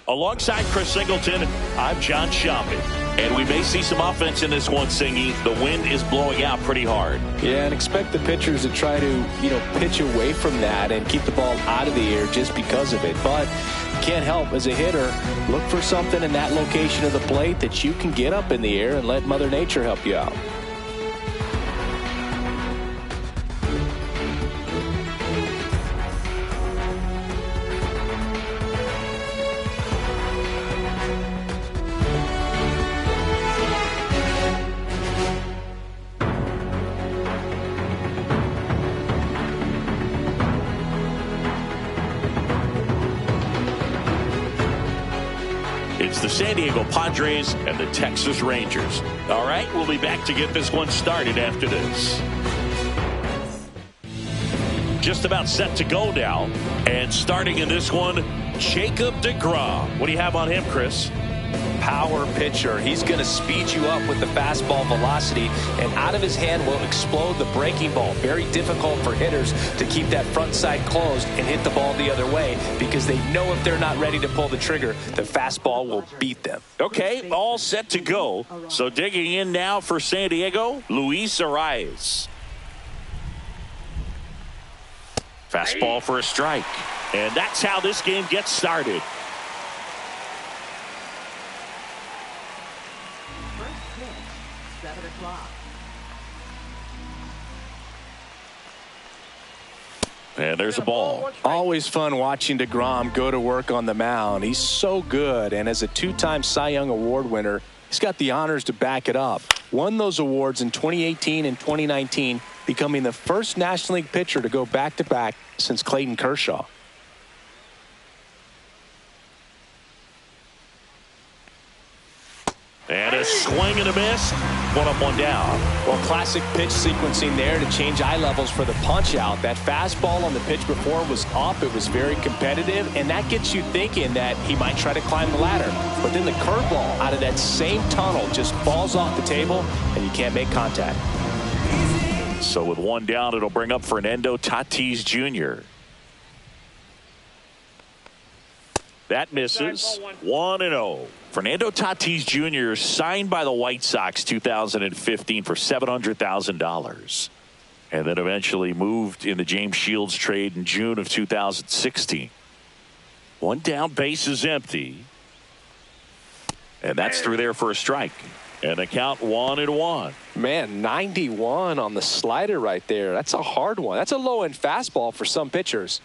Alongside Chris Singleton, I'm John Shopping. And we may see some offense in this one, Singy. The wind is blowing out pretty hard. Yeah, and expect the pitchers to try to, pitch away from that and keep the ball out of the air just because of it. But can't help, as a hitter, look for something in that location of the plate that you can get up in the air and let Mother Nature help you out. It's the San Diego Padres and the Texas Rangers. All right, we'll be back to get this one started after this. Just about set to go now. And starting in this one, Jacob deGrom. What do you have on him, Chris? Power pitcher. He's going to speed you up with the fastball velocity, and out of his hand will explode the breaking ball. Very difficult for hitters to keep that front side closed and hit the ball the other way, because they know if they're not ready to pull the trigger, the fastball will beat them. Okay, all set to go. So digging in now for San Diego, Luis Arias. Fastball for a strike. And that's how this game gets started. And there's a ball. Always fun watching deGrom go to work on the mound. He's so good, and as a two-time Cy Young Award winner, he's got the honors to back it up. Won those awards in 2018 and 2019, becoming the first National League pitcher to go back-to-back since Clayton Kershaw. And a swing and a miss. One up, one down. Well, classic pitch sequencing there to change eye levels for the punch out. That fastball on the pitch before was up. It was very competitive, and that gets you thinking that he might try to climb the ladder. But then the curveball out of that same tunnel just falls off the table, and you can't make contact. So with one down, it'll bring up Fernando Tatis Jr. That misses. 1-0. Fernando Tatis Jr. signed by the White Sox 2015 for $700,000. And then eventually moved in the James Shields trade in June of 2016. One down, base is empty. And that's through there for a strike. And the count 1-1. Man, 91 on the slider right there. That's a hard one. That's a low-end fastball for some pitchers.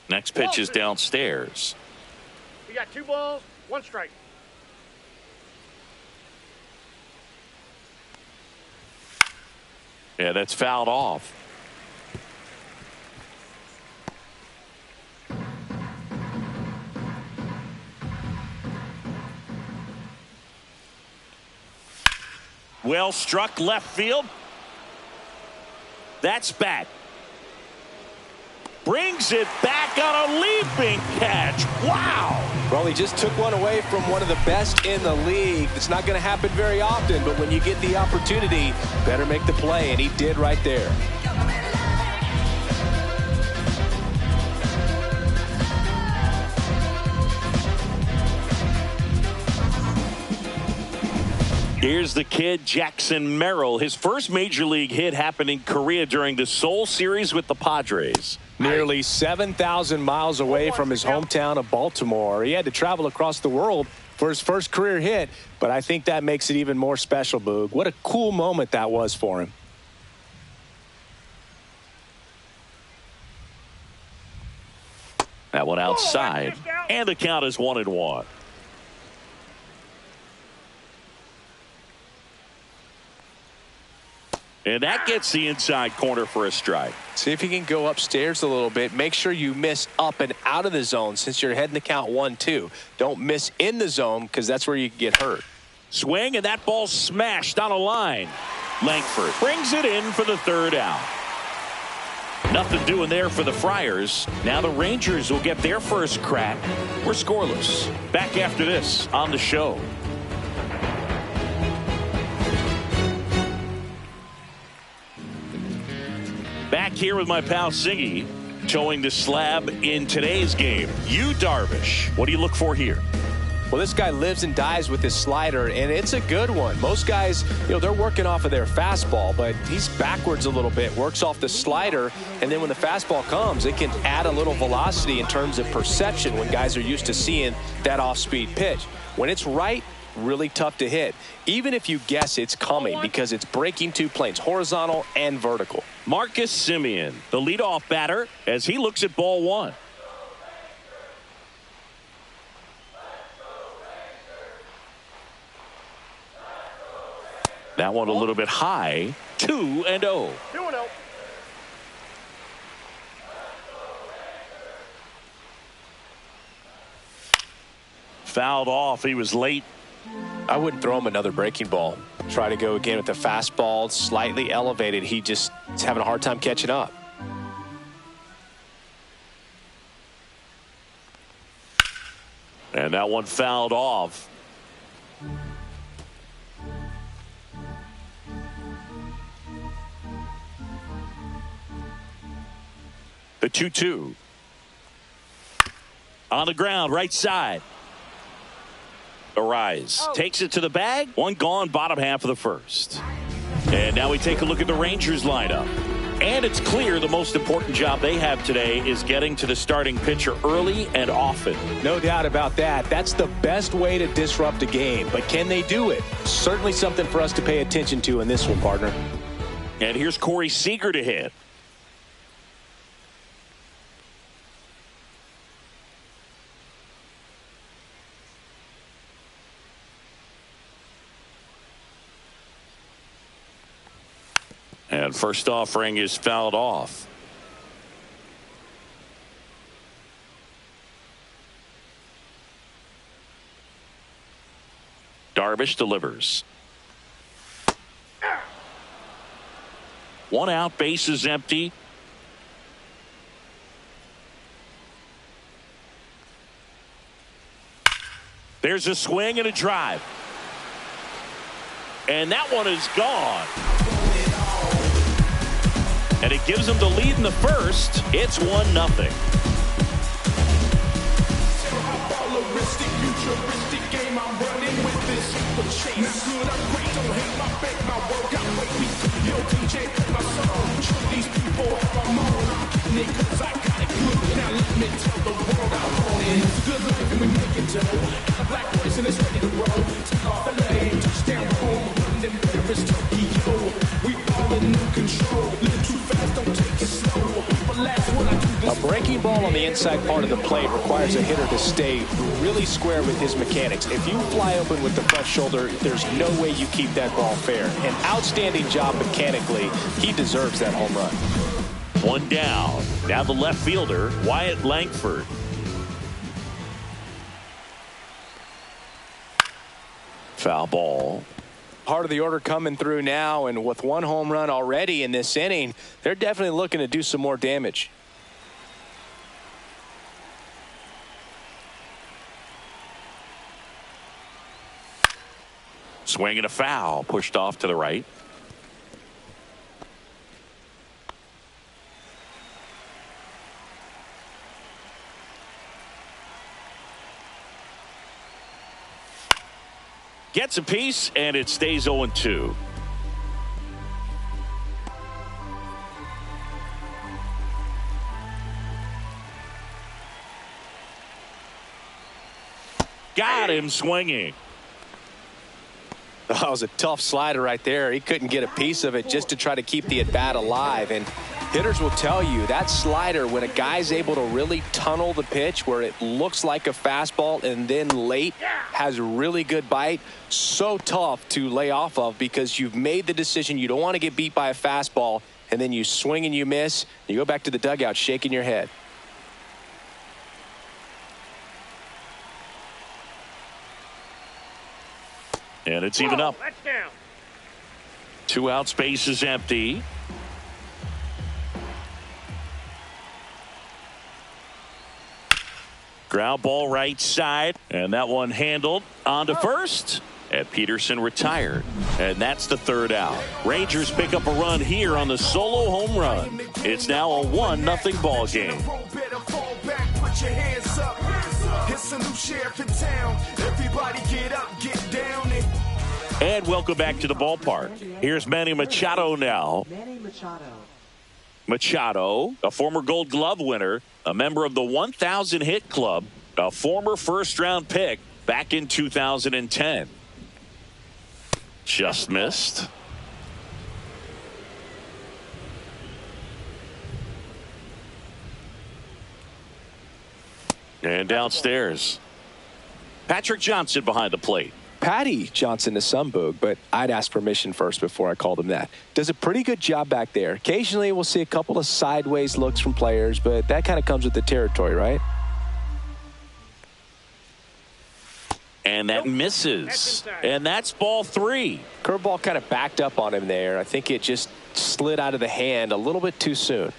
Next pitch is downstairs. You got 2 balls, 1 strike. Yeah, that's fouled off. Well struck left field. That's back. Brings it back on a leaping catch. Wow. Well, he just took one away from one of the best in the league. It's not going to happen very often, but when you get the opportunity, better make the play, and he did right there. Here's the kid, Jackson Merrill. His first major league hit happened in Korea during the Seoul series with the Padres. Nearly 7,000 miles away from his hometown of Baltimore. He had to travel across the world for his first career hit, but I think that makes it even more special, Boog. What a cool moment that was for him. That one outside, and the count is 1-1. And that gets the inside corner for a strike. See if you can go upstairs a little bit. Make sure you miss up and out of the zone since you're heading to count 1-2. Don't miss in the zone because that's where you can get hurt. Swing, and that ball smashed on a line. Langford brings it in for the third out. Nothing doing there for the Friars. Now the Rangers will get their first crack. We're scoreless. Back after this on the show. Back here with my pal Siggy. towing the slab in today's game. Yu Darvish, what do you look for here? Well, this guy lives and dies with his slider, and it's a good one. Most guys, they're working off of their fastball, but he's backwards a little bit, works off the slider, and then when the fastball comes, it can add a little velocity in terms of perception when guys are used to seeing that off-speed pitch. When it's right, really tough to hit, even if you guess it's coming, because it's breaking two planes, horizontal and vertical. Marcus Semien, the leadoff batter, as he looks at ball one. That one a little bit high. 2-0. 2-0. Fouled off. He was late. I wouldn't throw him another breaking ball. Try to go again with the fastball, slightly elevated. He just is having a hard time catching up. And that one fouled off. The 2-2. On the ground, right side. Arise. Takes it to the bag. One gone, bottom half of the first. And now we take a look at the Rangers lineup. And it's clear the most important job they have today is getting to the starting pitcher early and often. No doubt about that. That's the best way to disrupt a game. But can they do it? Certainly something for us to pay attention to in this one, partner. And here's Corey Seager to hit. And first offering is fouled off. Darvish delivers. One out, base is empty. There's a swing and a drive. And that one is gone. And it gives them the lead in the first. It's 1-0. A breaking ball on the inside part of the plate requires a hitter to stay really square with his mechanics. If you fly open with the front shoulder, there's no way you keep that ball fair. An outstanding job mechanically. He deserves that home run. One down. Now the left fielder, Wyatt Langford. Foul ball. Part of the order coming through now, and with one home run already in this inning, they're definitely looking to do some more damage. Swing and a foul, pushed off to the right. Gets a piece, and it stays 0-2. Got him swinging. That was a tough slider right there. He couldn't get a piece of it just to try to keep the at-bat alive. And hitters will tell you that slider, when a guy's able to really tunnel the pitch where it looks like a fastball and then late has really good bite, so tough to lay off of because you've made the decision you don't want to get beat by a fastball, and then you swing and you miss. You go back to the dugout shaking your head. And it's even up. That's down. 2 outs, base is empty. Ground ball right side, and that one handled on to first, And Peterson retired. And that's the third out. Rangers pick up a run here on the solo home run. It's now a 1-0 ball game. And welcome back to the ballpark. Here's Manny Machado now. Machado, a former Gold Glove winner, a member of the 1,000 hit club, a former first-round pick back in 2010. Just missed. And downstairs, Patrick Johnson behind the plate. Patty Johnson to some boog, but I'd ask permission first before I called him that. Does a pretty good job back there. Occasionally we'll see a couple of sideways looks from players, but that kind of comes with the territory, right? And that misses. And that's ball 3. Curveball kind of backed up on him there. I think it just slid out of the hand a little bit too soon.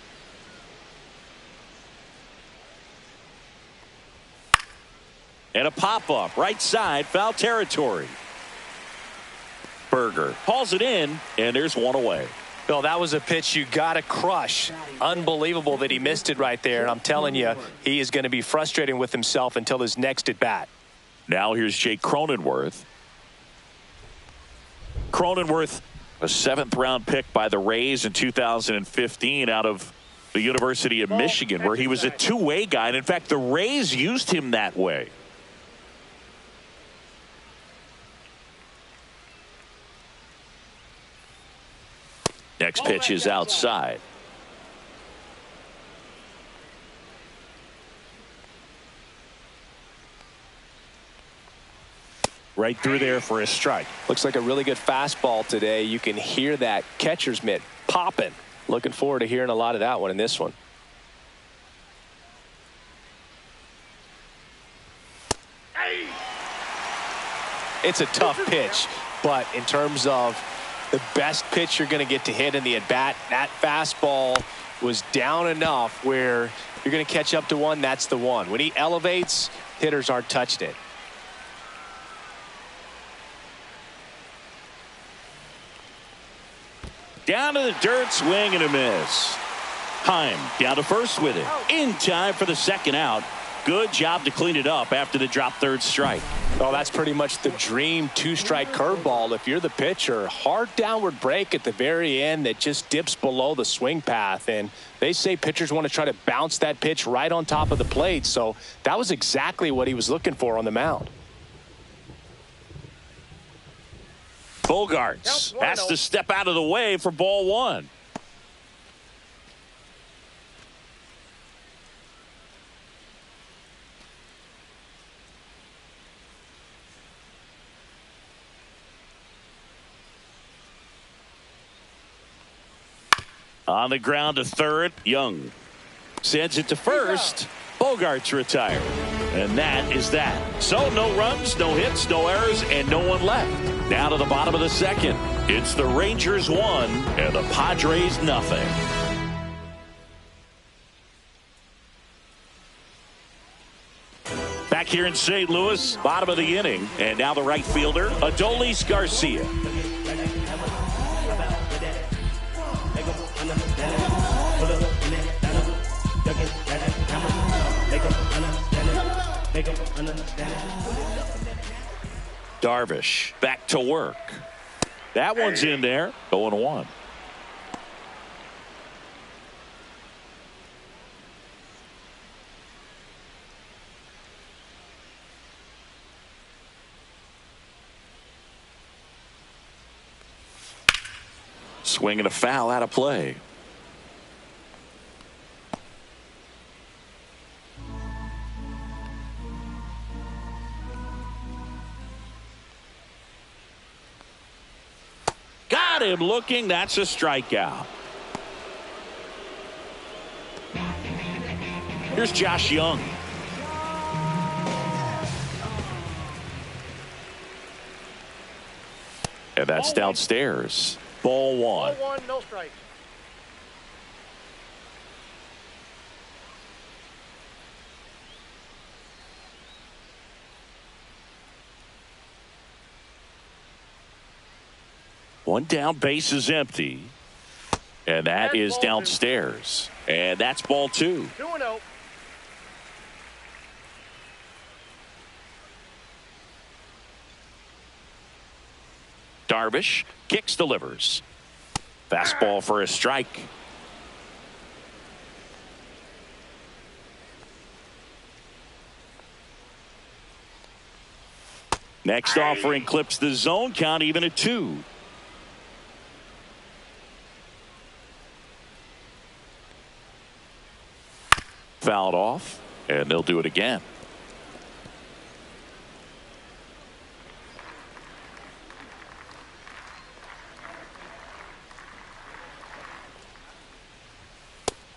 And a pop-up, right side, foul territory. Berger hauls it in, and there's one away. Bill, that was a pitch you got to crush. Unbelievable that he missed it right there. And I'm telling you, he is going to be frustrating with himself until his next at bat. Now here's Jake Cronenworth. Cronenworth, a 7th-round pick by the Rays in 2015 out of the University of Michigan, where he was a two-way guy. And in fact, the Rays used him that way. Next pitch is outside. Right through there for a strike. Looks like a really good fastball today. You can hear that catcher's mitt popping. Looking forward to hearing a lot of that one in this one. It's a tough pitch, but in terms of the best pitch you're going to get to hit in the at-bat, that fastball was down enough where you're going to catch up to one. That's the one. When he elevates, hitters aren't touching it. Down to the dirt, swing and a miss. Heim down to first with it. In time for the second out. Good job to clean it up after the drop third strike. Oh, that's pretty much the dream two-strike curveball. If you're the pitcher, hard downward break at the very end that just dips below the swing path. And they say pitchers want to try to bounce that pitch right on top of the plate. So that was exactly what he was looking for on the mound. Bogarts has to step out of the way for ball 1. On the ground to third, Young sends it to first. Bogarts retired. And that is that. So no runs, no hits, no errors, and no one left. Down to the bottom of the second. It's the Rangers 1 and the Padres nothing. Back here in St. Louis, bottom of the inning. And now the right fielder, Adolis Garcia. Darvish back to work. That one's in there. 0-1. Swing and a foul out of play. Got him looking. That's a strikeout. Here's Josh Young. And that's downstairs. Ball 1. Ball 1, no strikes. One down, base is empty. And that is downstairs. And that's ball 2. 2-0. Darvish kicks, delivers. Fastball for a strike. Next offering clips the zone count even at 2. Fouled off, and they'll do it again.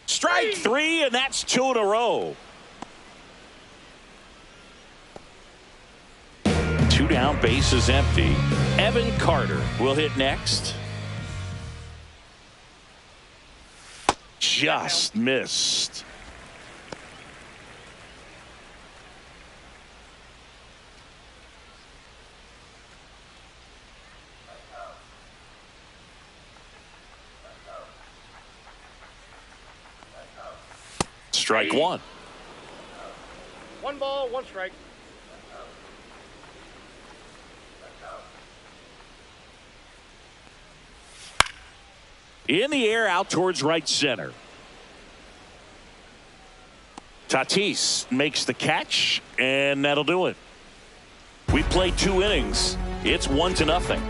Strike 3, and that's 2 in a row. 2 down, base is empty. Evan Carter will hit next. Just missed. Strike 1. 1 ball, 1 strike. In the air, out towards right center. Tatis makes the catch, and that'll do it. We played 2 innings. It's 1-0.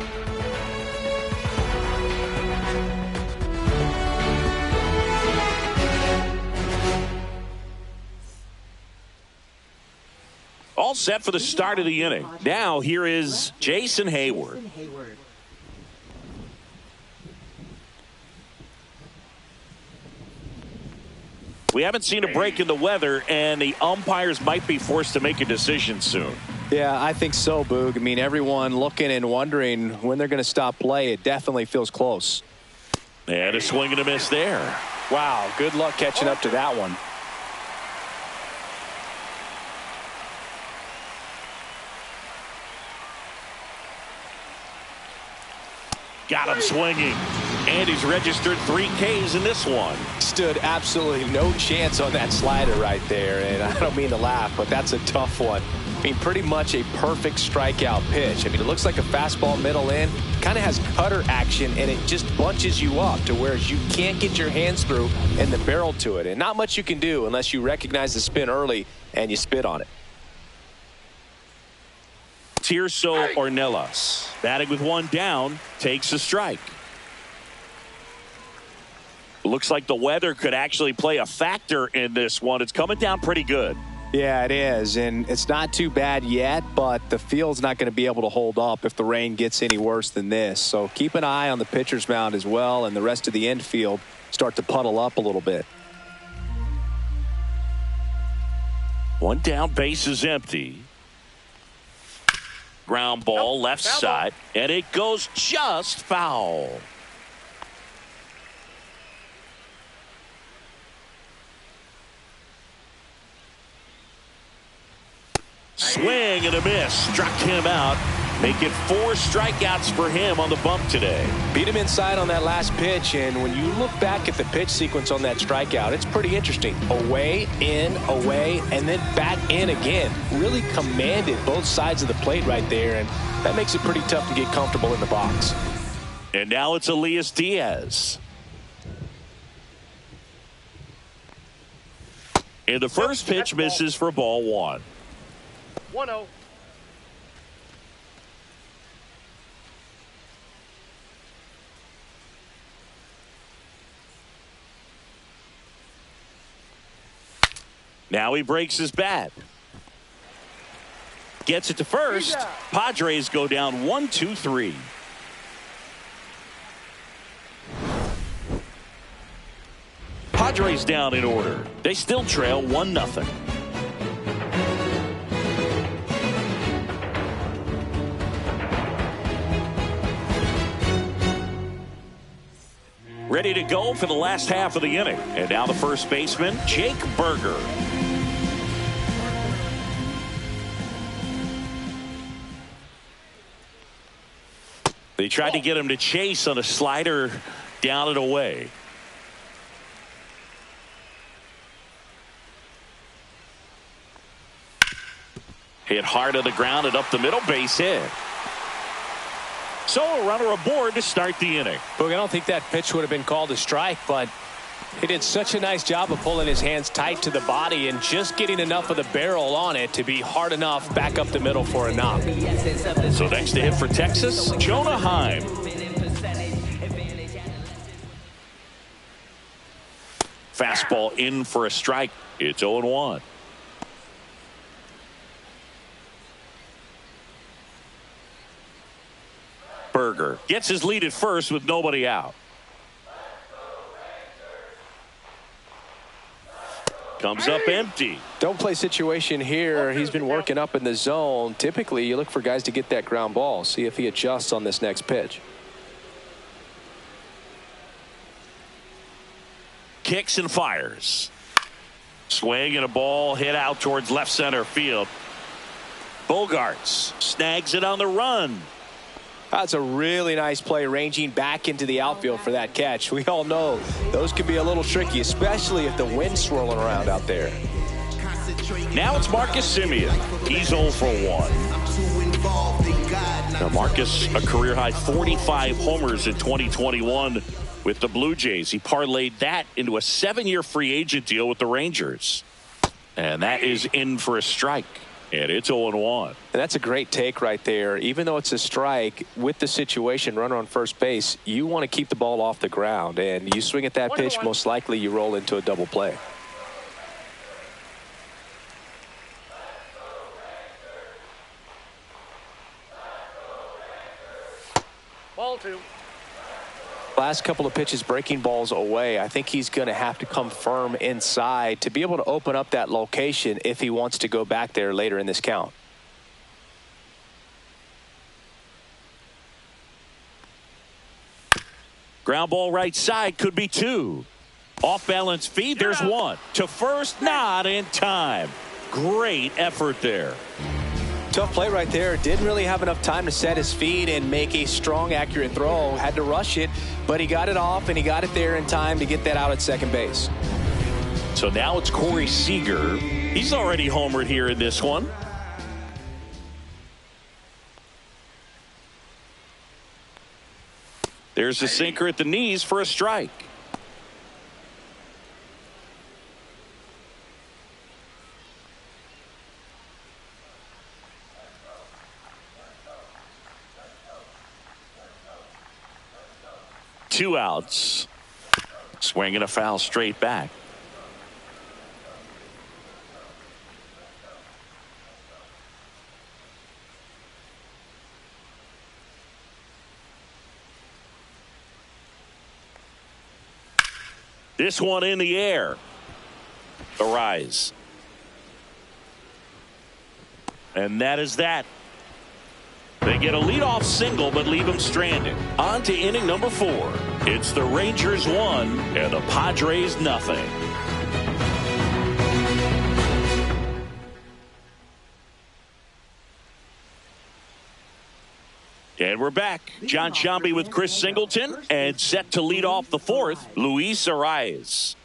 All set for the start of the inning. Now here is Jason Hayward. We haven't seen a break in the weather, and the umpires might be forced to make a decision soon. Yeah, I think so, Boog. I mean, everyone looking and wondering when they're going to stop play. It definitely feels close. And a swing and a miss there. Wow, good luck catching up to that one. Got him swinging. And he's registered 3 Ks in this one. Stood absolutely no chance on that slider right there. And I don't mean to laugh, but that's a tough one. I mean, pretty much a perfect strikeout pitch. I mean, it looks like a fastball middle in. Kind of has cutter action, and it just bunches you up to where you can't get your hands through and the barrel to it. And not much you can do unless you recognize the spin early and you spit on it. Tirso Ornelas, batting with 1 down, takes a strike. Looks like the weather could actually play a factor in this one. It's coming down pretty good. Yeah, it is, and it's not too bad yet, but the field's not going to be able to hold up if the rain gets any worse than this. So keep an eye on the pitcher's mound as well, and the rest of the infield start to puddle up a little bit. 1 down, base is empty. Ground ball, left side, and it goes just foul. Swing and a miss. Struck him out. Make it 4 strikeouts for him on the bump today. Beat him inside on that last pitch, and when you look back at the pitch sequence on that strikeout, it's pretty interesting. Away, in, away, and then back in again. Really commanded both sides of the plate right there, and that makes it pretty tough to get comfortable in the box. And now it's Elias Diaz. And the first pitch misses for ball 1. 1-0. Now he breaks his bat. Gets it to first. Padres go down 1-2-3. Padres down in order. They still trail 1-0. Ready to go for the last half of the inning. And now the first baseman, Jake Berger. They tried to get him to chase on a slider down and away. Hit hard on the ground and up the middle, base hit. So a runner aboard to start the inning. Look, I don't think that pitch would have been called a strike, but he did such a nice job of pulling his hands tight to the body and just getting enough of the barrel on it to be hard enough back up the middle for a knock. So next to hit for Texas, Jonah Heim. Fastball in for a strike. It's 0-1. Berger gets his lead at first with nobody out. Comes up empty. Don't play situation here. He's been working up in the zone. Typically, you look for guys to get that ground ball. See if he adjusts on this next pitch. Kicks and fires. Swing and a ball hit out towards left center field. Bogarts snags it on the run. That's a really nice play, ranging back into the outfield for that catch. We all know those can be a little tricky, especially if the wind's swirling around out there. Now it's Marcus Semien. He's 0 for 1. Now Marcus, a career high 45 homers in 2021 with the Blue Jays. He parlayed that into a 7-year free agent deal with the Rangers. And that is in for a strike. And it's 0-1. And that's a great take right there. Even though it's a strike, with the situation, runner on first base, you want to keep the ball off the ground. And you swing at that pitch, most likely you roll into a double play. Ball 2. Last couple of pitches breaking balls away. I think he's going to have to come firm inside to be able to open up that location if he wants to go back there later in this count. Ground ball right side, could be 2. Off balance feed, there's 1. To first, not in time. Great effort there. Tough play right there. Didn't really have enough time to set his feet and make a strong, accurate throw. Had to rush it, but he got it off and he got it there in time to get that out at second base. So now it's Corey Seager. He's already homered here in this one. There's a sinker at the knees for a strike. Two outs. Swinging a foul straight back. This one in the air. The rise. And that is that. They get a leadoff single but leave him stranded. On to inning number 4. It's the Rangers 1 and the Padres nothing. And we're back. John Sciambi with Chris Singleton, and set to lead off the 4th, Luis Arraez.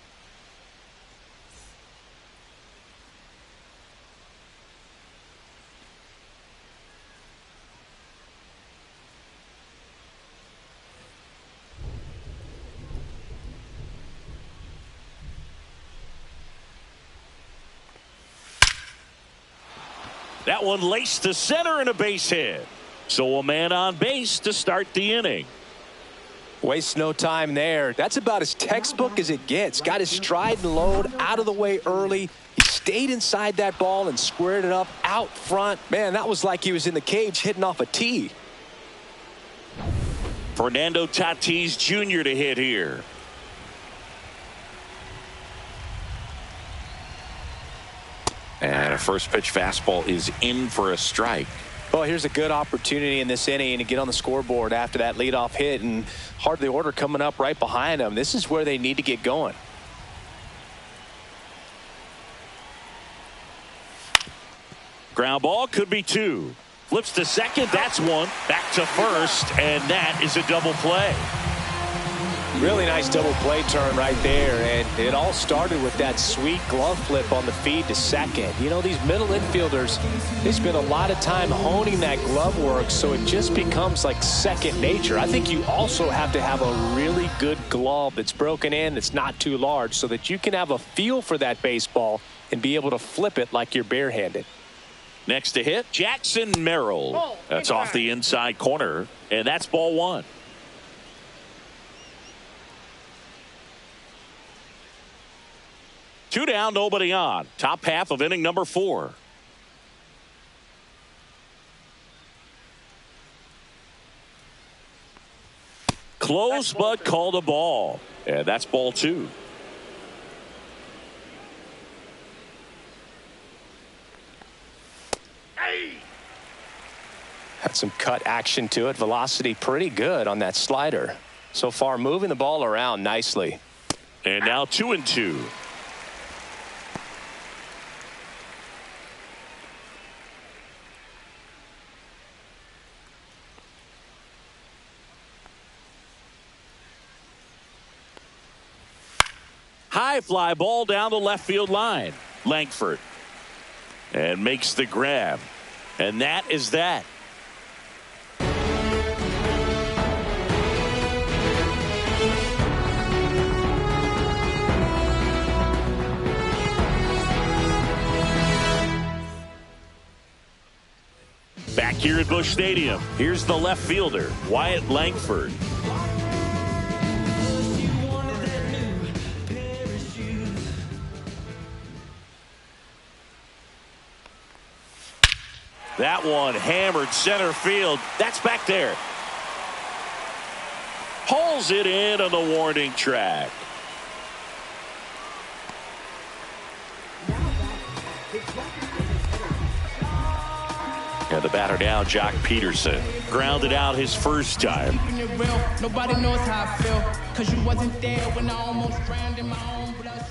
That one laced to center and a base hit. So a man on base to start the inning. Waste no time there. That's about as textbook as it gets. Got his stride and load out of the way early. He stayed inside that ball and squared it up out front. Man, that was like he was in the cage hitting off a tee. Fernando Tatis Jr. to hit here. And a first pitch fastball is in for a strike. Well, here's a good opportunity in this inning to get on the scoreboard after that leadoff hit, and heart of the order coming up right behind them. This is where they need to get going. Ground ball, could be 2. Flips to second. That's one. Back to first. And that is a double play. Really nice double play turn right there, and it all started with that sweet glove flip on the feed to second. You know, these middle infielders, they spend a lot of time honing that glove work, so it just becomes like second nature. I think you also have to have a really good glove that's broken in, that's not too large, so that you can have a feel for that baseball and be able to flip it like you're barehanded. Next to hit, Jackson Merrill. That's off the inside corner, and that's ball one. Two down, nobody on. Top half of inning number 4. Close, but called a ball. And that's ball 2. Had some cut action to it. Velocity pretty good on that slider. So far, moving the ball around nicely. And now 2-2. High fly ball down the left field line. Langford. And makes the grab. And that is that. Back here at Busch Stadium, here's the left fielder, Wyatt Langford. That one hammered center field. That's back there. Pulls it in on the warning track. And the batter now, Jock Peterson. Grounded out his first time. Nobody knows how I feel, 'cause you wasn't there when I almost drowned in my own blood.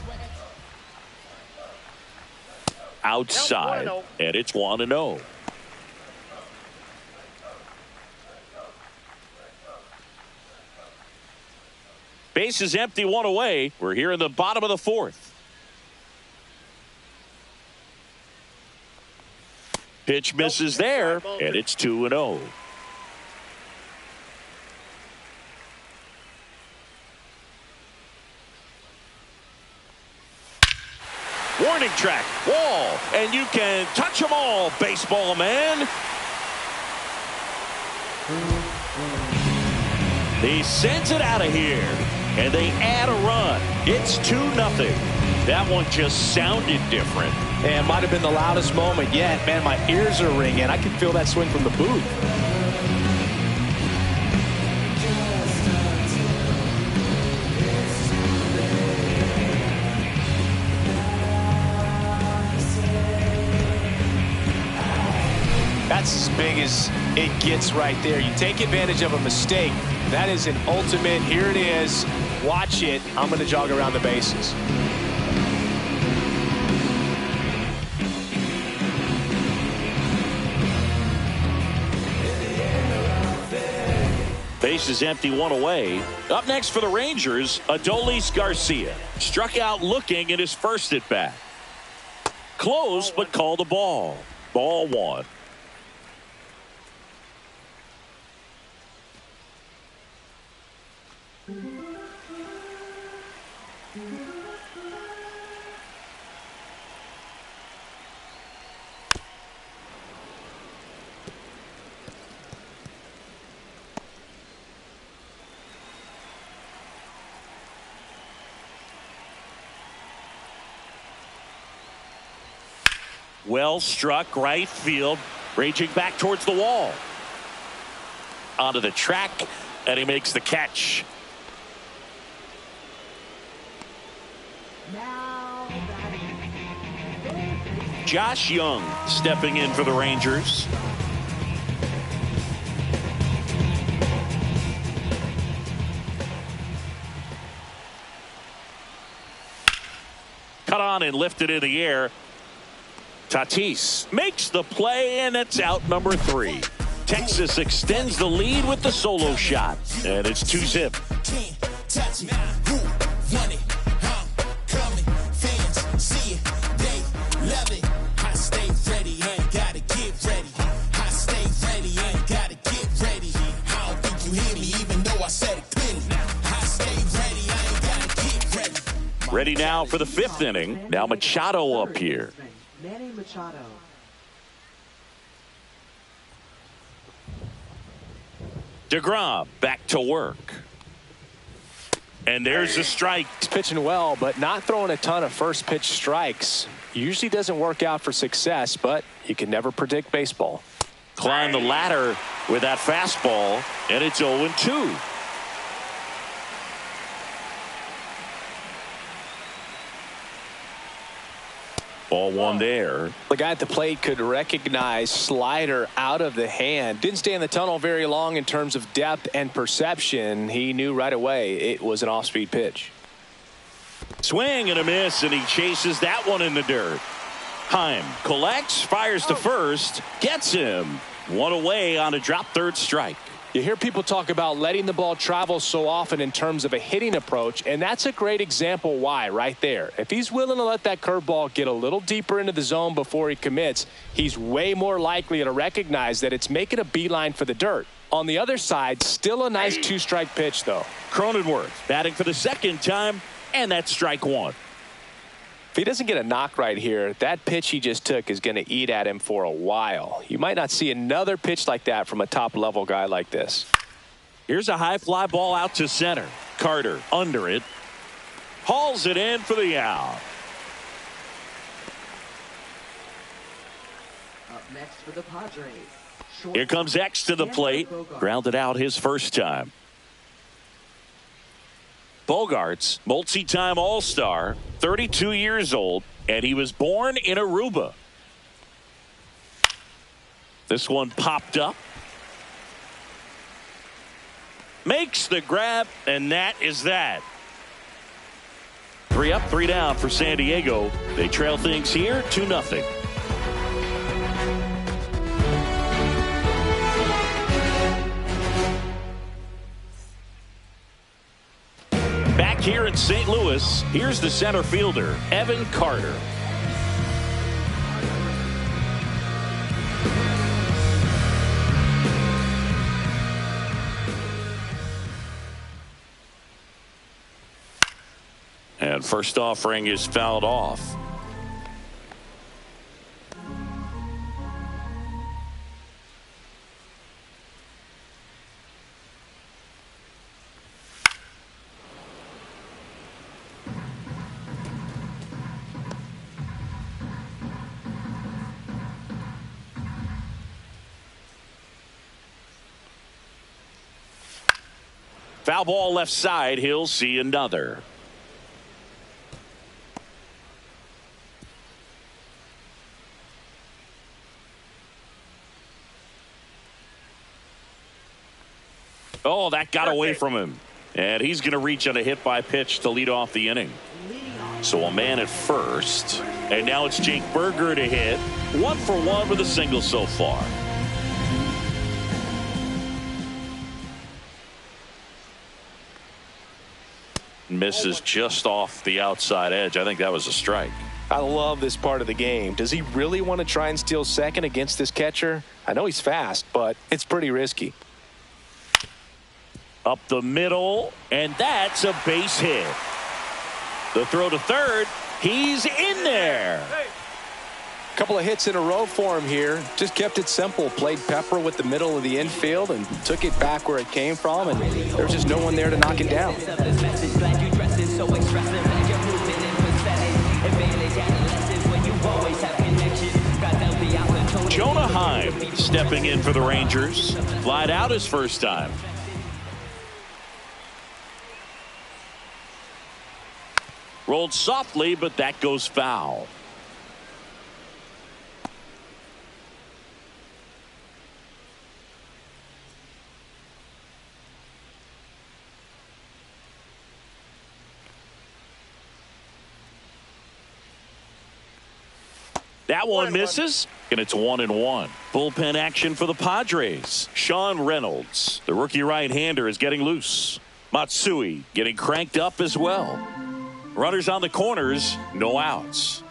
Outside, and it's 1-0. Base is empty, one away. We're here in the bottom of the 4th. Pitch misses there, and it's 2-0. Warning track, wall, and you can touch them all, baseball man. He sends it out of here, and they add a run. It's 2-0. That one just sounded different. And might have been the loudest moment yet. Man, my ears are ringing. I can feel that swing from the booth. That's as big as it gets right there. You take advantage of a mistake. That is an ultimate. Here it is. Watch it. I'm going to jog around the bases. Base is empty, one away. Up next for the Rangers, Adolis Garcia. Struck out looking in his first at bat. Close, but called a ball. Ball 1. Well struck right field, raging back towards the wall. Onto the track, and he makes the catch. Josh Young stepping in for the Rangers. Cut on and lifted in the air. Tatis makes the play, and it's out number 3. Texas extends the lead with the solo shot, and it's 2-zip. Ready now for the 5th inning. Now Machado up here. Manny Machado. DeGrom back to work. And there's a strike. He's pitching well, but not throwing a ton of first pitch strikes. Usually doesn't work out for success, but you can never predict baseball. Climb the ladder with that fastball, and it's 0-2. Ball one there. The guy at the plate could recognize slider out of the hand. Didn't stay in the tunnel very long in terms of depth and perception. He knew right away it was an off-speed pitch. Swing and a miss, and he chases that one in the dirt. Heim collects, fires to first, gets him. One away on a drop third strike. You hear people talk about letting the ball travel so often in terms of a hitting approach, and that's a great example why right there. If he's willing to let that curveball get a little deeper into the zone before he commits, he's way more likely to recognize that it's making a beeline for the dirt. On the other side, still a nice 2-strike pitch, though. Cronenworth batting for the 2nd time, and that's strike 1. If he doesn't get a knock right here, that pitch he just took is going to eat at him for a while. You might not see another pitch like that from a top-level guy like this. Here's a high fly ball out to center. Carter under it. Hauls it in for the out. Up next for the Padres. Here comes X to the plate. Grounded out his first time. Bogarts, multi-time All-Star, 32 years old, and he was born in Aruba. This one popped up. Makes the grab, and that is that. 3 up, 3 down for San Diego. They trail things here 2-0. Back here in St. Louis, here's the center fielder, Evan Carter. And first offering is fouled off. Foul ball left side. He'll see another. Oh, that got away from him. And he's going to reach on a hit by pitch to lead off the inning. So a man at first. And now it's Jake Berger to hit. 1 for 1 with a single so far. Misses just off the outside edge. I think that was a strike. I love this part of the game. Does he really want to try and steal second against this catcher? I know he's fast, but it's pretty risky. Up the middle, and that's a base hit. The throw to third. He's in there. Couple of hits in a row for him here. Just kept it simple. Played pepper with the middle of the infield and took it back where it came from, and there was just no one there to knock it down. Jonah Heim stepping in for the Rangers. Flied out his first time. Rolled softly, but that goes foul. That one misses, and it's 1-1. Bullpen action for the Padres. Sean Reynolds, the rookie right-hander, is getting loose. Matsui getting cranked up as well. Runners on the corners, no outs.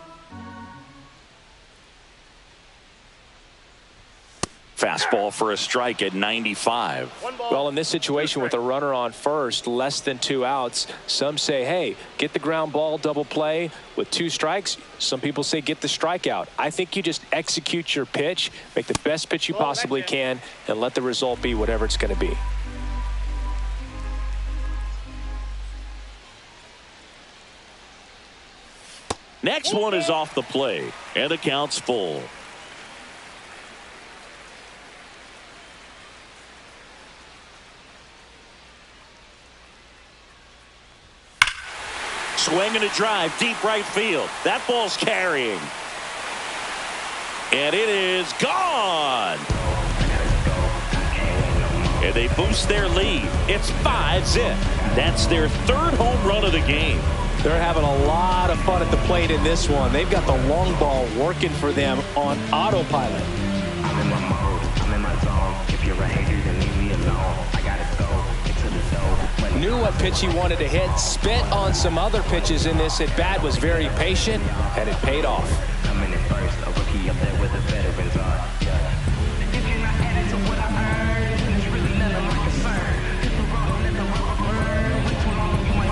Fastball for a strike at 95. Well, in this situation with a runner on first, less than 2 outs, some say, hey, get the ground ball, double play with 2 strikes. Some people say get the strikeout. I think you just execute your pitch, make the best pitch you possibly can, and let the result be whatever it's going to be. Next one is off the plate, and the count's full. Swing and a drive, deep right field. That ball's carrying. And it is gone. And they boost their lead. It's 5-zip. That's their 3rd home run of the game. They're having a lot of fun at the plate in this one. They've got the long ball working for them on autopilot. I'm in my mode. I'm in my zone. If you're a hater, then leave me alone. I gotta go into the zone. Knew what pitch he wanted to hit. Spit on some other pitches in this at bat. Was very patient, and it paid off. Coming in first, a rookie up there with the veterans are. If you're not added to what I heard, then it's really none of my concern.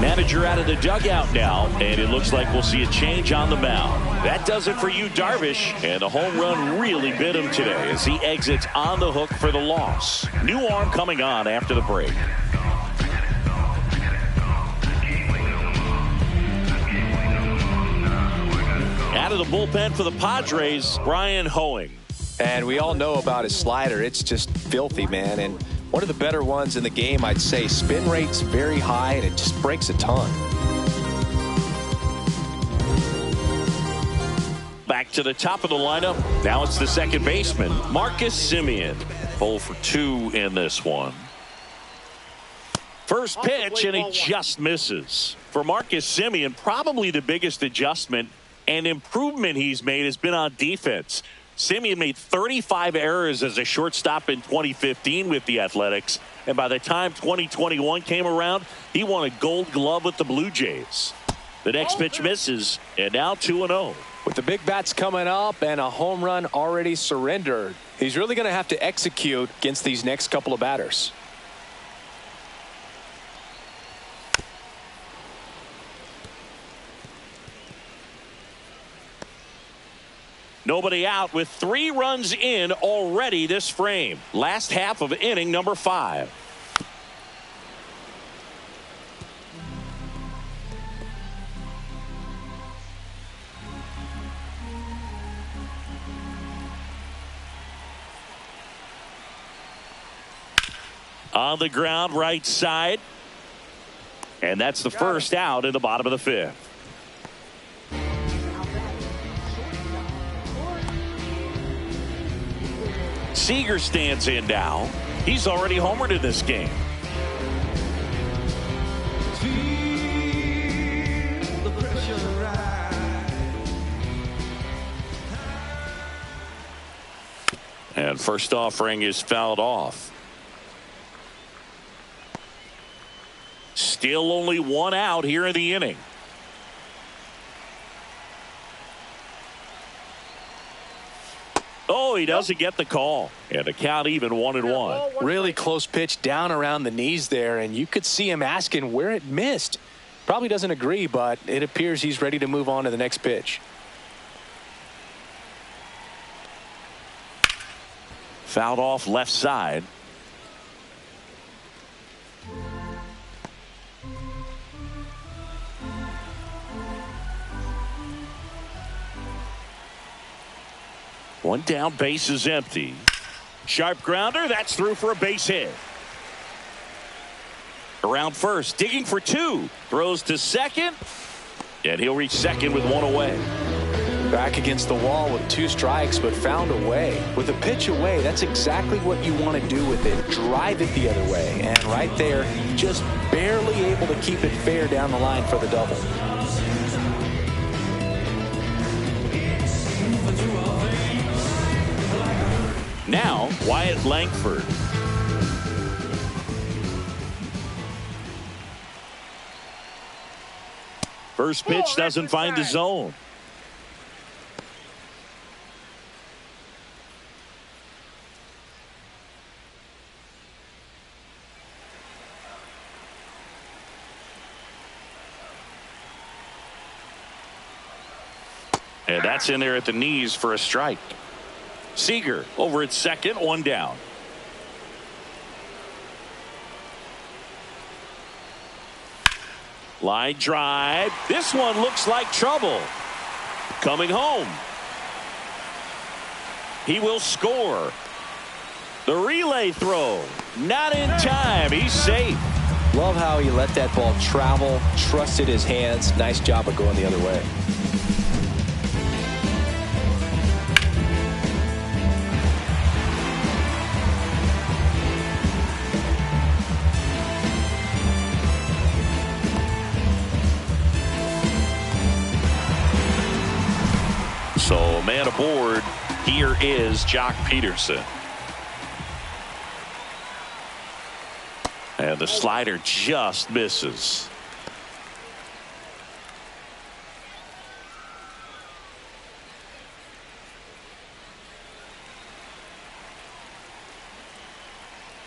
Manager out of the dugout now, and it looks like we'll see a change on the mound. That does it for you, Darvish, and the home run really bit him today as he exits on the hook for the loss. New arm coming on after the break. Out of the bullpen for the Padres, Brian Hoeing. And we all know about his slider. It's just filthy, man. And one of the better ones in the game, I'd say. Spin rate's very high, and it just breaks a ton. Back to the top of the lineup. Now it's the second baseman, Marcus Semien. 0 for 2 in this one. First pitch, and it just misses. For Marcus Semien, probably the biggest adjustment and improvement he's made has been on defense. Semien made 35 errors as a shortstop in 2015 with the Athletics, and by the time 2021 came around, he won a Gold Glove with the Blue Jays. The next pitch misses, and now 2-0. With the big bats coming up and a home run already surrendered, he's really going to have to execute against these next couple of batters. Nobody out with 3 runs in already this frame. Last half of inning number 5. On the ground, right side. And that's the first out in the bottom of the 5th. Seager stands in now. He's already homered in this game. And first offering is fouled off. Still only 1 out here in the inning. Oh, he doesn't get the call. And the count even 1-1. Really close pitch down around the knees there, and you could see him asking where it missed. Probably doesn't agree, but it appears he's ready to move on to the next pitch. Fouled off left side. One down, base is empty. Sharp grounder, that's through for a base hit. Around first, digging for 2. Throws to second, and he'll reach second with 1 away. Back against the wall with 2 strikes, but found a way. With a pitch away, that's exactly what you want to do with it. Drive it the other way. And right there, just barely able to keep it fair down the line for the double. Wyatt Langford. First pitch doesn't find the zone. And that's in there at the knees for a strike. Seager over at second, one down. Line drive. This one looks like trouble. Coming home. He will score. The relay throw. Not in time. He's safe. Love how he let that ball travel, trusted his hands. Nice job of going the other way. So man aboard, here is Jock Peterson. And the slider just misses.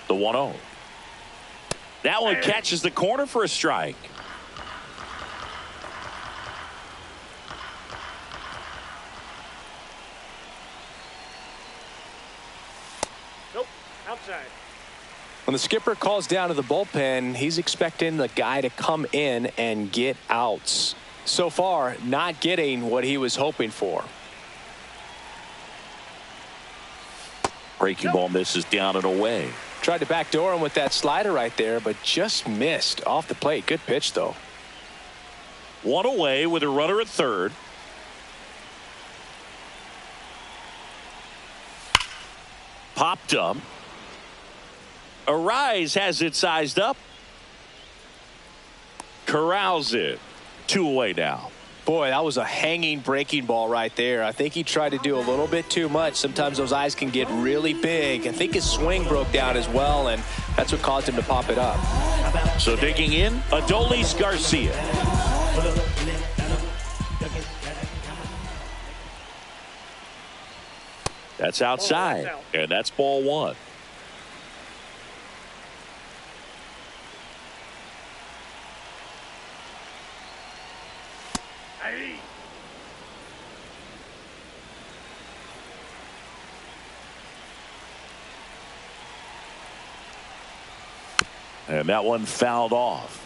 The 1-0. That one catches the corner for a strike. When the skipper calls down to the bullpen, he's expecting the guy to come in and get outs. So far, not getting what he was hoping for. Breaking ball misses down and away. Tried to backdoor him with that slider right there, but just missed off the plate. Good pitch, though. One away with a runner at third. Popped up. Arise has it sized up. Corrals it. 2 away now. Boy, that was a hanging breaking ball right there. I think he tried to do a little bit too much. Sometimes those eyes can get really big. I think his swing broke down as well, and that's what caused him to pop it up. So digging in, Adolis Garcia. That's outside, and that's ball one. And that one fouled off.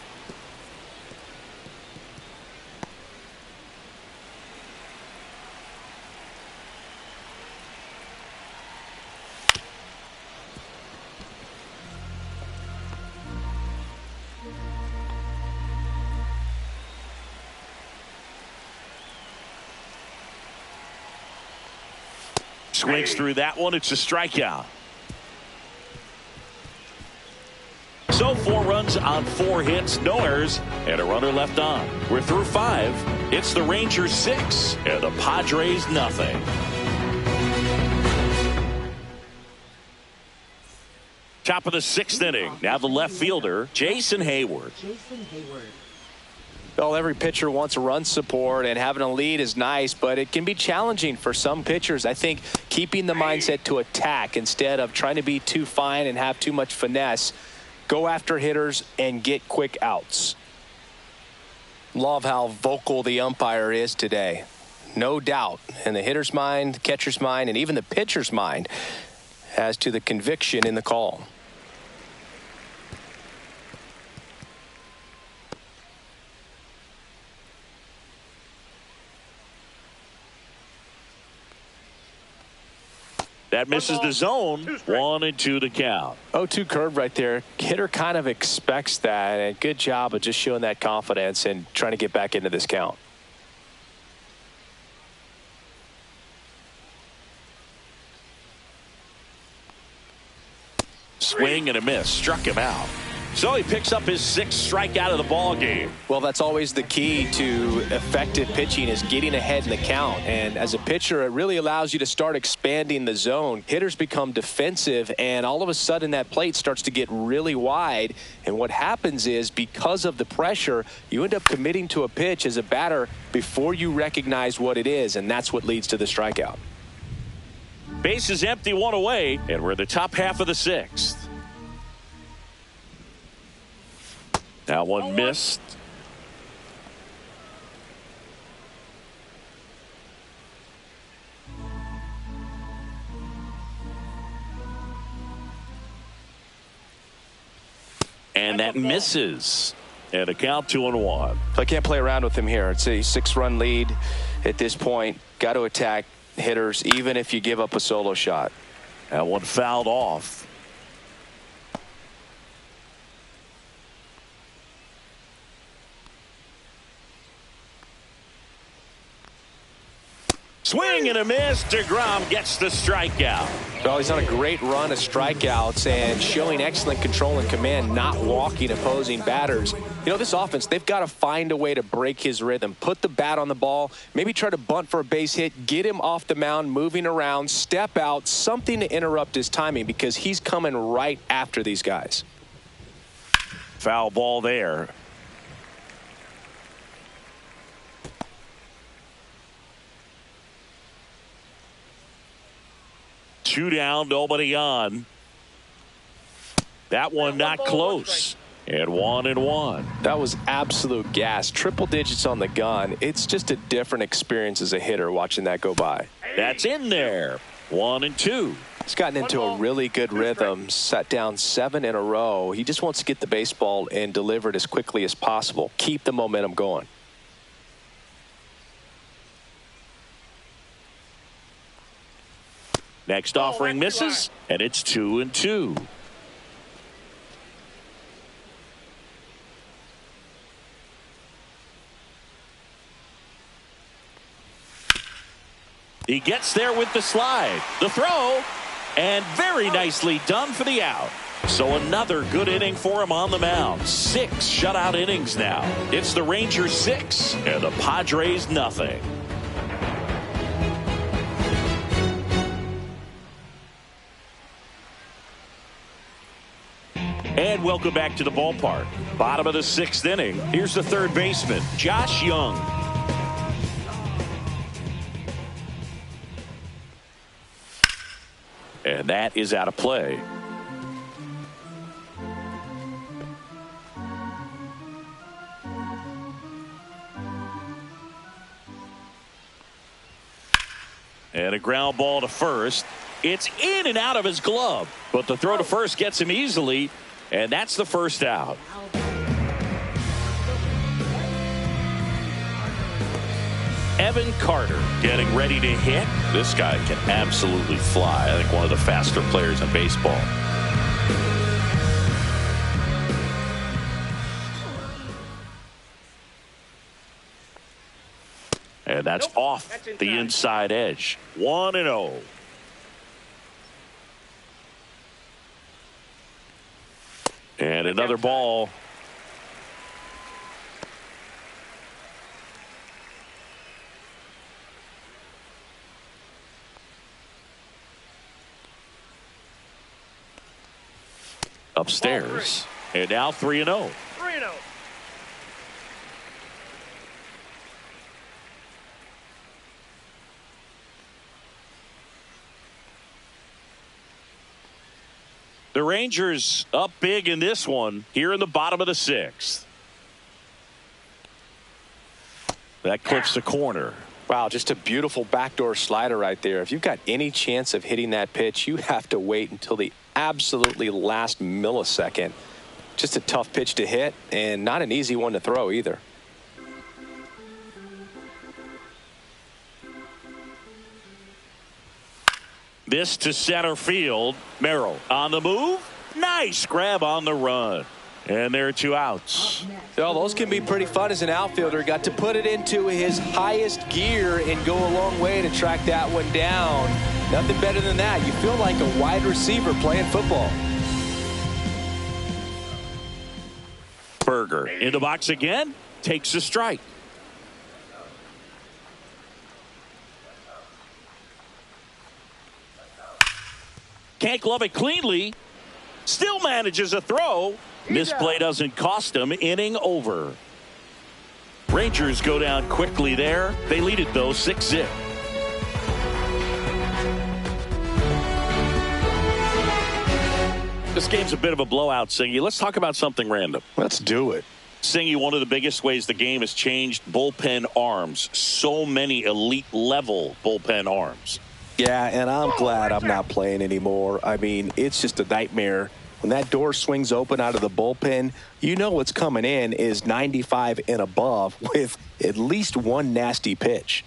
Swings through that one. It's a strikeout. So 4 runs on 4 hits, no errors, and a runner left on. We're through 5. It's the Rangers 6 and the Padres nothing. Top of the 6th inning. Now the left fielder, Jason Hayward. Well, every pitcher wants a run support, and having a lead is nice, but it can be challenging for some pitchers. I think keeping the mindset to attack instead of trying to be too fine and have too much finesse. Go after hitters and get quick outs. Love how vocal the umpire is today. No doubt in the hitter's mind, the catcher's mind, and even the pitcher's mind as to the conviction in the call. That misses the zone. 1-2 to count. 0-2 curve right there. Hitter kind of expects that, and good job of just showing that confidence and trying to get back into this count. Swing and a miss. Struck him out. So he picks up his 6th strikeout of the ball game. Well, that's always the key to effective pitching, is getting ahead in the count. And as a pitcher, it really allows you to start expanding the zone. Hitters become defensive, and all of a sudden that plate starts to get really wide. And what happens is, because of the pressure, you end up committing to a pitch as a batter before you recognize what it is, and that's what leads to the strikeout. Base is empty, 1 away, and we're in the top half of the 6th. That one missed. And that misses. And a count 2-1. I can't play around with him here. It's a 6-run lead at this point. Got to attack hitters, even if you give up a solo shot. That one fouled off. Swing and a miss. DeGrom gets the strikeout. Well, he's on a great run of strikeouts and showing excellent control and command, not walking opposing batters. You know, this offense, they've got to find a way to break his rhythm, put the bat on the ball, maybe try to bunt for a base hit, get him off the mound, moving around, step out, something to interrupt his timing, because he's coming right after these guys. Foul ball there. Two down, nobody on. That one not close. And 1-1. That was absolute gas. Triple digits on the gun. It's just a different experience as a hitter watching that go by. That's in there. 1-2. He's gotten into a really good rhythm. Set down 7 in a row. He just wants to get the baseball and deliver it as quickly as possible. Keep the momentum going. Next offering misses, and it's 2-2. He gets there with the slide, the throw, and very nicely done for the out. So another good inning for him on the mound. 6 shutout innings now. It's the Rangers 6 and the Padres nothing. And welcome back to the ballpark. Bottom of the 6th inning. Here's the third baseman, Josh Young. And that is out of play. And a ground ball to first. It's in and out of his glove, but the throw to first gets him easily. And that's the first out. Evan Carter getting ready to hit. This guy can absolutely fly. I think one of the faster players in baseball. And that's off the inside edge. 1-0. And another ball. Upstairs. And now 3-0. 3-0. The Rangers up big in this one here in the bottom of the 6th. That clips the corner. Wow, just a beautiful backdoor slider right there. If you've got any chance of hitting that pitch, you have to wait until the absolutely last millisecond. Just a tough pitch to hit, and not an easy one to throw either. This to center field. Merrill on the move. Nice grab on the run. And there are 2 outs. Well, those can be pretty fun as an outfielder. Got to put it into his highest gear and go a long way to track that one down. Nothing better than that. You feel like a wide receiver playing football. Berger in the box again, takes a strike. Can't glove it cleanly. Still manages a throw. Misplay doesn't cost him. Inning over. Rangers go down quickly there. They lead it though 6-0. This game's a bit of a blowout, Singy. Let's talk about something random. Let's do it. Singy, one of the biggest ways the game has changed, bullpen arms. So many elite level bullpen arms. Yeah, and I'm glad I'm not playing anymore. I mean, it's just a nightmare. When that door swings open out of the bullpen, you know what's coming in is 95 and above with at least one nasty pitch.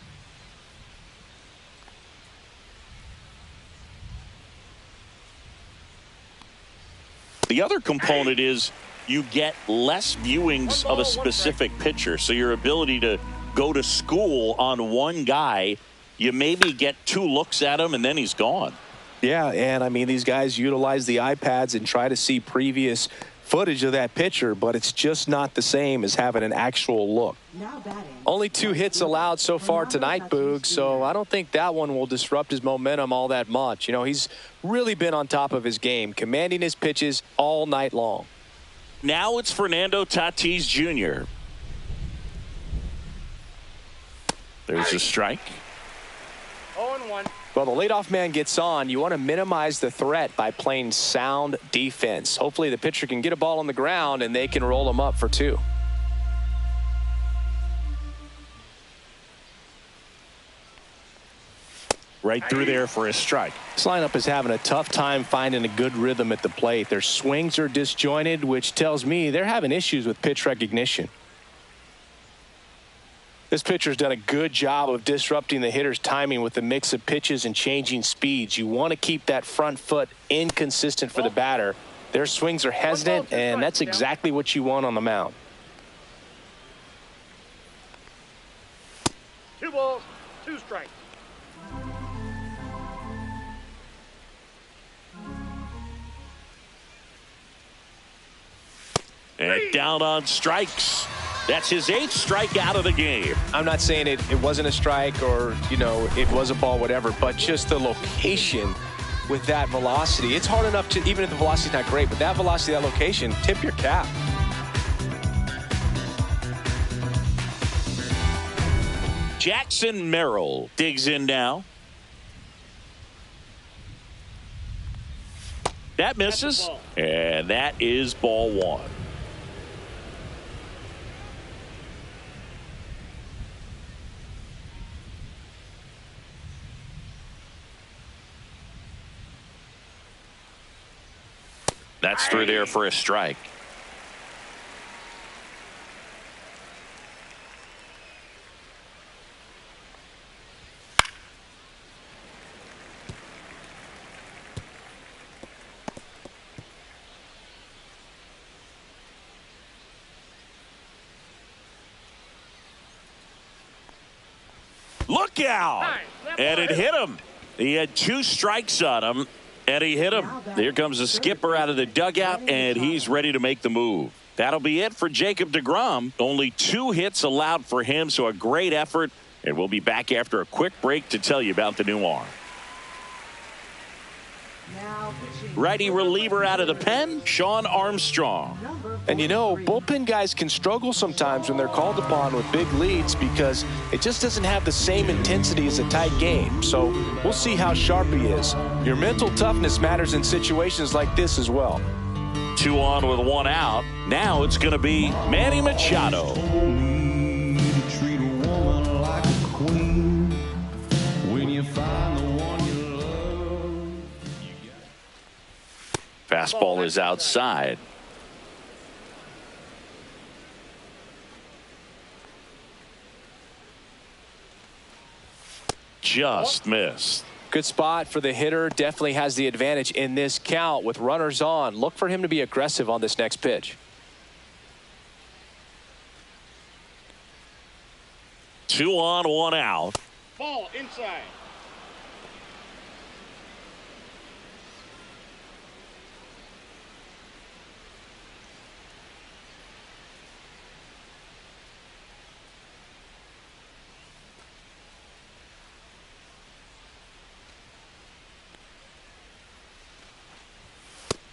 The other component is you get less viewings of a specific pitcher. So your ability to go to school on one guy, you maybe get 2 looks at him and then he's gone. Yeah, and I mean, these guys utilize the iPads and try to see previous footage of that pitcher, but it's just not the same as having an actual look. Only 2 hits allowed so far tonight, Boog, so I don't think that one will disrupt his momentum all that much. You know, he's really been on top of his game, commanding his pitches all night long. Now it's Fernando Tatis Jr. There's a strike. 0-1. Well, the leadoff man gets on. You want to minimize the threat by playing sound defense. Hopefully the pitcher can get a ball on the ground and they can roll him up for 2. Right through there for a strike. This lineup is having a tough time finding a good rhythm at the plate. Their swings are disjointed, which tells me they're having issues with pitch recognition. This pitcher's done a good job of disrupting the hitter's timing with the mix of pitches and changing speeds. You want to keep that front foot inconsistent for the batter. Their swings are hesitant, and that's exactly what you want on the mound. 2 balls, 2 strikes. And down on strikes. That's his 8th strikeout of the game. I'm not saying it wasn't a strike or, you know, it was a ball, whatever, but just the location with that velocity. It's hard enough to, even if the velocity's not great, but that velocity, that location, tip your cap. Jackson Merrill digs in now. That misses, and that is ball 1. That's through there for a strike. Look out! And it hit him. He had 2 strikes on him. And he hit him. Here comes the skipper out of the dugout, and he's ready to make the move. That'll be it for Jacob deGrom. Only 2 hits allowed for him, so a great effort. And we'll be back after a quick break to tell you about the new arm. Righty reliever out of the pen, Sean Armstrong. And you know, bullpen guys can struggle sometimes when they're called upon with big leads because it just doesn't have the same intensity as a tight game. So we'll see how sharp he is. Your mental toughness matters in situations like this as well. 2 on with 1 out. Now it's going to be Manny Machado. Fastball is outside. Just missed. Good spot for the hitter. Definitely has the advantage in this count with runners on. Look for him to be aggressive on this next pitch. 2 on, 1 out. Ball inside.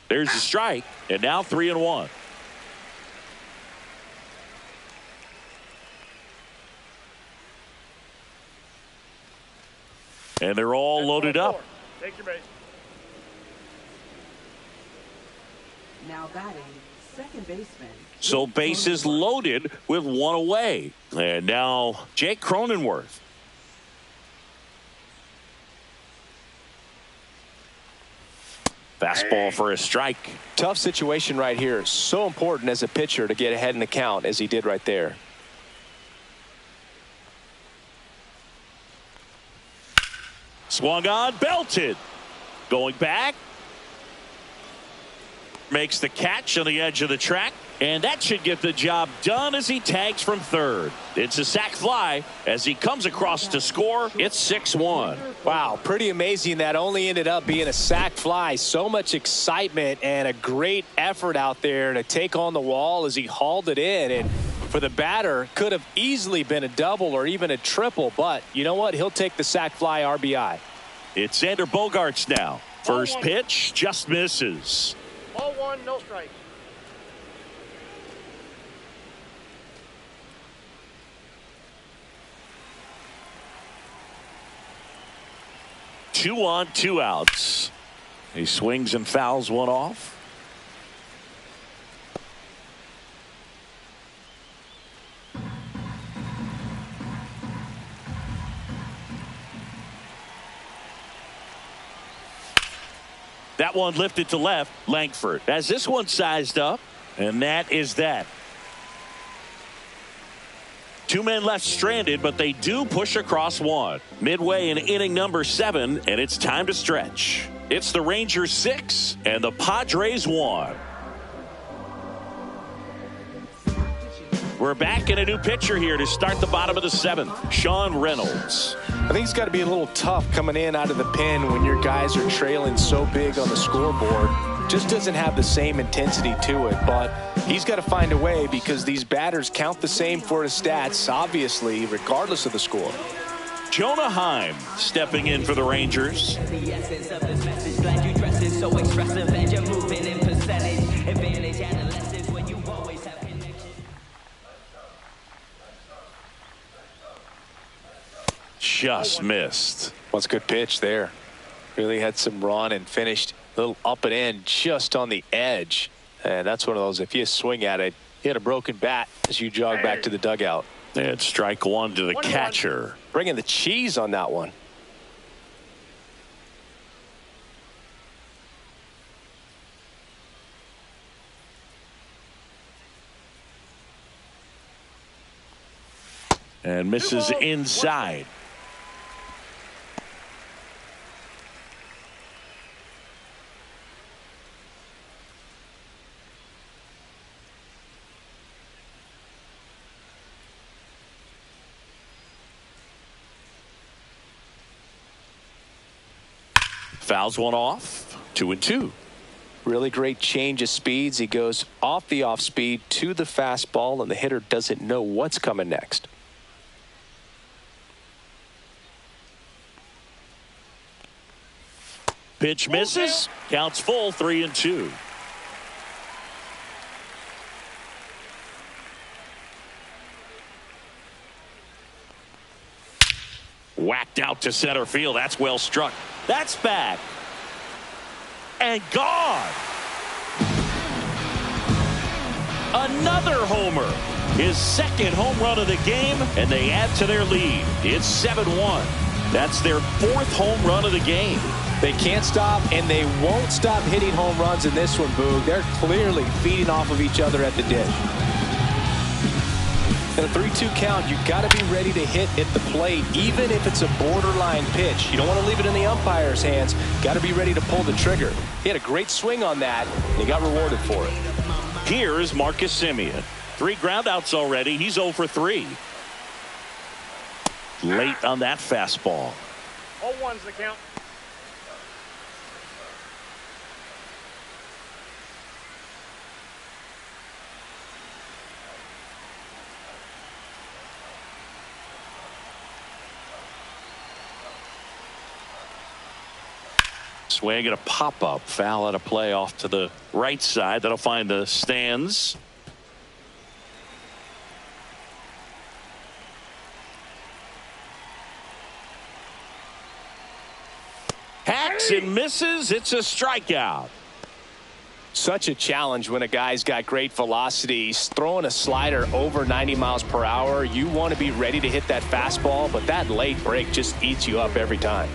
There's a strike, and now 3-1. And they're all loaded up. Take your base. Now batting, second baseman. So bases loaded with one away. And now Jake Cronenworth. Fastball for a strike. Tough situation right here. So important as a pitcher to get ahead in the count as he did right there. Swung on, belted. Going back. Makes the catch on the edge of the track. And that should get the job done as he tags from third. It's a sac fly as he comes across to score. It's 6-1. Wow, pretty amazing. That only ended up being a sac fly. So much excitement and a great effort out there to take on the wall as he hauled it in. And for the batter, could have easily been a double or even a triple. But you know what? He'll take the sac fly RBI. It's Xander Bogaerts now. First pitch just misses. Ball one, no strike. Two on, 2 outs. He swings and fouls one off. That one lifted to left. Langford has this one sized up, and that is that. 2 men left stranded, but they do push across one. Midway in inning number 7, and it's time to stretch. It's the Rangers 6 and the Padres 1. We're back in a new pitcher here to start the bottom of the 7th. Sean Reynolds. I think it's got to be a little tough coming in out of the pen when your guys are trailing so big on the scoreboard. Just doesn't have the same intensity to it, but he's got to find a way because these batters count the same for his stats, obviously, regardless of the score. Jonah Heim stepping in for the Rangers. The essence of this message, glad you dress it so expressive and you're moving in percentage. Advantage adolescence when you always have connection. Just missed. What's a good pitch there. Really had some run and finished a little up and in just on the edge. And that's one of those, if you swing at it, you hit a broken bat as you jog back to the dugout. And strike one to the catcher. Bringing the cheese on that one. And misses inside. Fouls one off. 2-2. Really great change of speeds. He goes off the off speed to the fastball, and the hitter doesn't know what's coming next. Pitch misses. Counts full. 3-2. Whacked out to center field. That's well struck. That's back. And gone. Another homer. His second home run of the game, and they add to their lead. It's 7-1. That's their 4th home run of the game. They can't stop, and they won't stop hitting home runs in this one, Boog. They're clearly feeding off of each other at the dish. In a 3-2 count, you've got to be ready to hit at the plate, even if it's a borderline pitch. You don't want to leave it in the umpire's hands. Got to be ready to pull the trigger. He had a great swing on that, and he got rewarded for it. Here is Marcus Semien. 3 groundouts already. He's 0 for 3. Late on that fastball. 0-1's the count. Swing and a pop-up foul out of play off to the right side. That'll find the stands. Hacks and misses. It's a strikeout. Such a challenge when a guy's got great velocity. He's throwing a slider over 90 miles per hour. You want to be ready to hit that fastball, but that late break just eats you up every time.